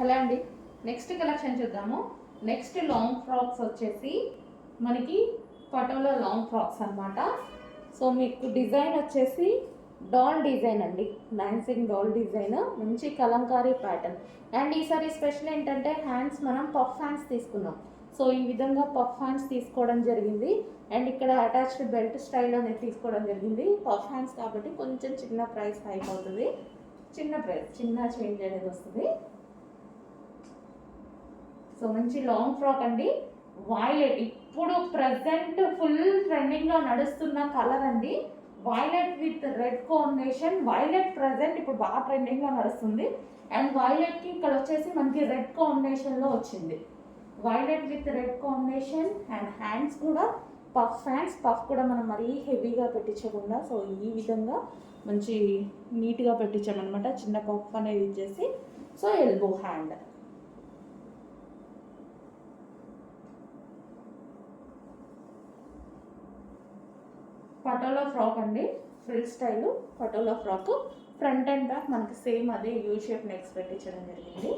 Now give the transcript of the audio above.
Hello అండి, next collection చూద్దాము. Next long frocks వచ్చేసి మనకి పటోలా లాంగ్ ఫ్రాక్స్ అనమాట. సో మీకు డిజైన్ వచ్చేసి డాల్ డిజైన్ అండి, డాన్సింగ్ డాల్ డిజైన్, మంచి కలంకారీ ప్యాటర్న్. అండ్ ఈసారి స్పెషల్ ఏంటంటే హ్యాండ్స్ మనం పఫ్ హ్యాండ్స్ తీసుకున్నాం. సో ఈ విధంగా పఫ్ హ్యాండ్స్ తీసుకోవడం జరిగింది. అండ్ ఇక్కడ అటాచ్డ్ బెల్ట్ స్టైల్ అనేది తీసుకోవడం జరిగింది. పఫ్ హ్యాండ్స్ కాబట్టి కొంచెం చిన్న ప్రైస్ హైక్ అవుతుంది, చిన్న చేంజ్ అనేది వస్తుంది. సో మంచి లాంగ్ ఫ్రాక్ అండి, వైలెట్, ఇప్పుడు ప్రజెంట్ ఫుల్ ట్రెండింగ్లో నడుస్తున్న కలర్ అండి. Violet with red combination. Violet present ఇప్పుడు బాగా ట్రెండింగ్లో నడుస్తుంది. అండ్ వైలెట్కి ఇక్కడ వచ్చేసి మనకి రెడ్ కాంబినేషన్లో వచ్చింది. Violet with red combination. And hands కూడా పఫ్ హ్యాండ్స్. పఫ్ కూడా మనం మరీ హెవీగా పెట్టించకుండా సో ఈ విధంగా మంచి నీట్గా పెట్టించామన్నమాట. చిన్న పఫ్ అనేది ఇచ్చేసి so elbow hand. Patola frock అండి, frill style patola frock. Front and back మనకి సేమ్ అదే యూ షేప్ నెక్స్ పెట్టించడం జరిగింది.